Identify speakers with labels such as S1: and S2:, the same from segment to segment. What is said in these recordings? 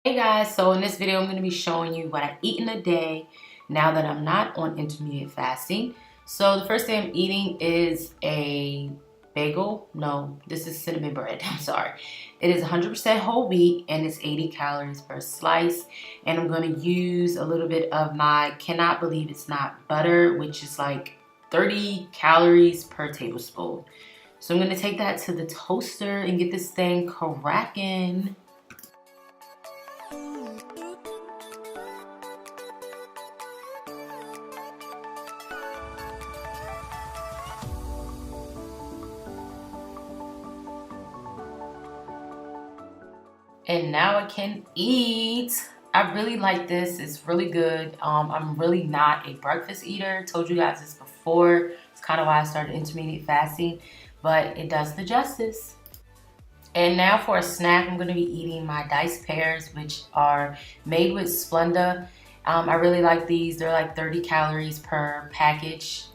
S1: Hey guys, so in this video I'm going to be showing you what I eat in a day now that I'm not on intermediate fasting. So the first thing I'm eating is a bagel. No, this is cinnamon bread. I'm sorry. It is 100% whole wheat and it's 80 calories per slice. And I'm going to use a little bit of my cannot believe it's not butter, which is like 30 calories per tablespoon. So I'm going to take that to the toaster and get this thing cracking. And now I can eat. I really like this. It's really good. I'm really not a breakfast eater. Told you guys this before. It's kind of why I started intermediate fasting, but it does the justice. And now for a snack, I'm going to be eating my diced pears, which are made with Splenda. I really like these. They're like 30 calories per package.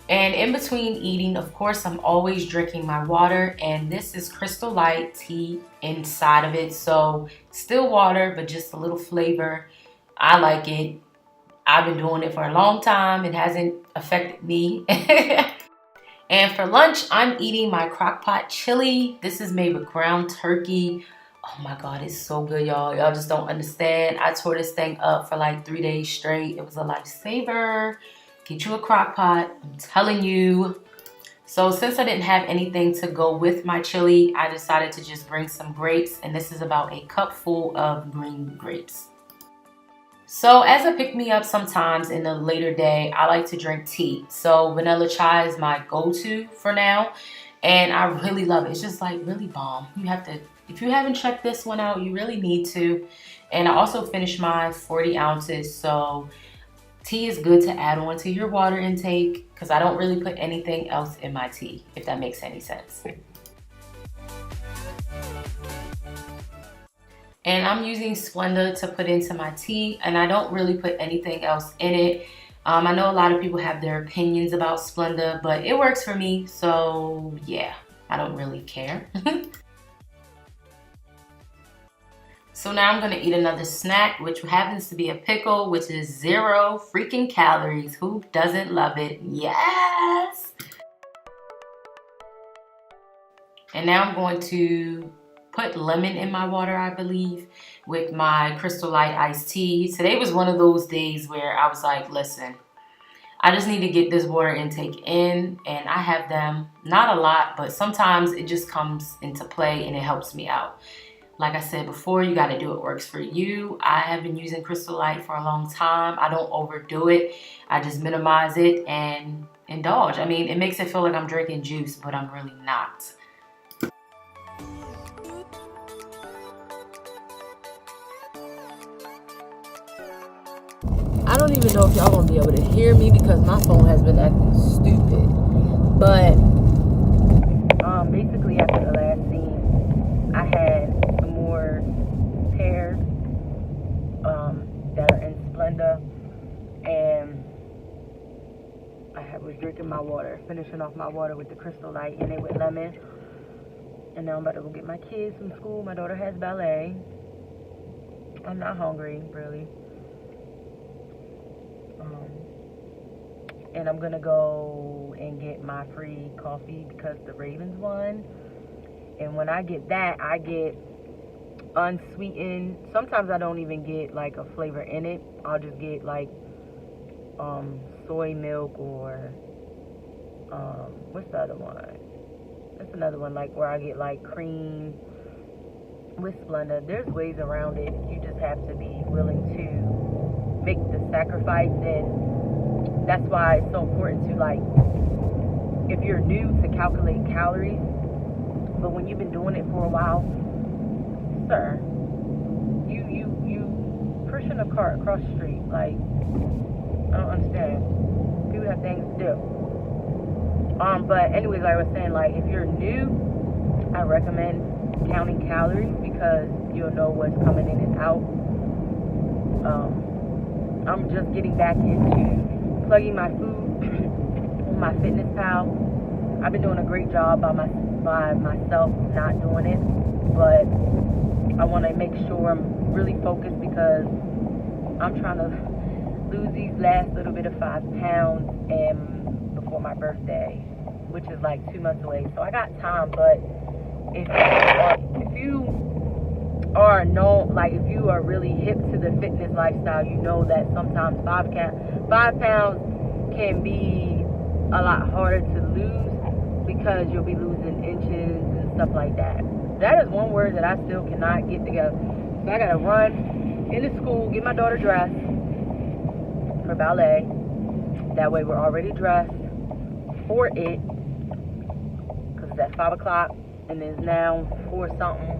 S1: And in between eating, of course, I'm always drinking my water, and this is Crystal Light tea inside of it. So still water, but just a little flavor. I like it. I've been doing it for a long time. It hasn't affected me. And for lunch, I'm eating my crock pot chili. This is made with ground turkey. Oh my God, it's so good, y'all. Y'all just don't understand. I tore this thing up for like 3 days straight. It was a lifesaver. Get you a crock pot, I'm telling you. So since I didn't have anything to go with my chili, I decided to just bring some grapes, and this is about a cup full of green grapes. So as a pick-me-up sometimes in the later day, I like to drink tea. So vanilla chai is my go-to for now, and I really love it. It's just like really bomb. You have to, if you haven't checked this one out, you really need to. And I also finished my 40 ounces, so tea is good to add on to your water intake because I don't really put anything else in my tea, if that makes any sense. And I'm using Splenda to put into my tea, and I don't really put anything else in it. I know a lot of people have their opinions about Splenda, but it works for me, so yeah, I don't really care. So now I'm gonna eat another snack, which happens to be a pickle, which is 0 freaking calories. Who doesn't love it? Yes! And now I'm going to put lemon in my water, I believe, with my Crystal Light iced tea. Today was one of those days where I was like, listen, I just need to get this water intake in, and I have them, not a lot, but sometimes it just comes into play and it helps me out. Like I said before, you got to do what works for you. I have been using Crystal Light for a long time. I don't overdo it. I just minimize it and indulge. I mean, it makes it feel like I'm drinking juice, but I'm really not.
S2: I don't even know if y'all gonna be able to hear me because my phone has been acting stupid. But basically after the last scene, I had some more pears that are in Splenda, and I was drinking my water, finishing off my water with the Crystal Light in it with lemon. And now I'm about to go get my kids from school. My daughter has ballet. I'm not hungry, really. And I'm gonna go and get my free coffee because the Ravens won. And when I get that, I get unsweetened. Sometimes I don't even get like a flavor in it. I'll just get like soy milk or what's the other one? That's another one, like where I get like cream with Splenda. There's ways around it. You just have to be willing to make the sacrifice, and that's why it's so important to, like, if you're new, to calculate calories. But when you've been doing it for a while, sir, you pushing a cart across the street, like, I don't understand. People have things to do. But anyways, like I was saying, like, if you're new, I recommend counting calories because you'll know what's coming in and out. I'm just getting back into plugging my food my fitness pal. I've been doing a great job by myself not doing it, but I want to make sure I'm really focused because I'm trying to lose these last little bit of 5 pounds and before my birthday, which is like 2 months away. So I got time, but if you are if you are really hip to the fitness lifestyle, you know that sometimes 5 pounds can be a lot harder to lose because you'll be losing inches and stuff like that. That is one word that I still cannot get together. So I gotta run into school, get my daughter dressed for ballet. That way we're already dressed for it, because it's at 5 o'clock and it's now 4 something.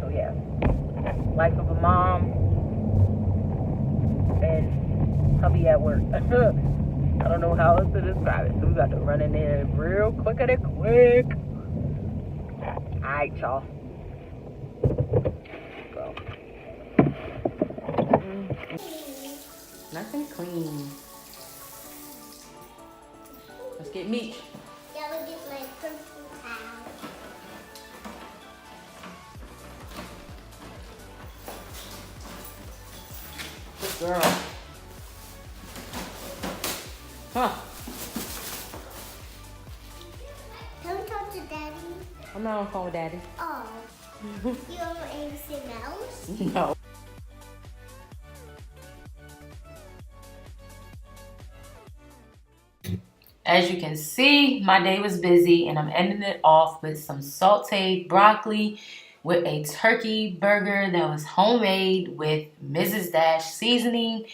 S2: So yeah, life of a mom and hubby at work. I don't know how else to describe it. So we got to run in there real quick. Alright, y'all. Go.
S1: Nice and clean. Let's get meat.
S3: Yeah, we'll get my purple towel.
S1: Good girl. Huh.
S3: Don't talk to Daddy.
S1: I'm not on the phone with Daddy.
S3: Oh. You don't want anything else?
S1: No. As you can see, my day was busy and I'm ending it off with some sauteed broccoli with a turkey burger that was homemade with Mrs. Dash seasoning.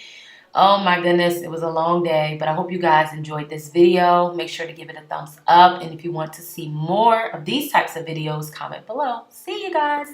S1: Oh my goodness, it was a long day, but I hope you guys enjoyed this video. Make sure to give it a thumbs up, and if you want to see more of these types of videos, comment below. See you guys.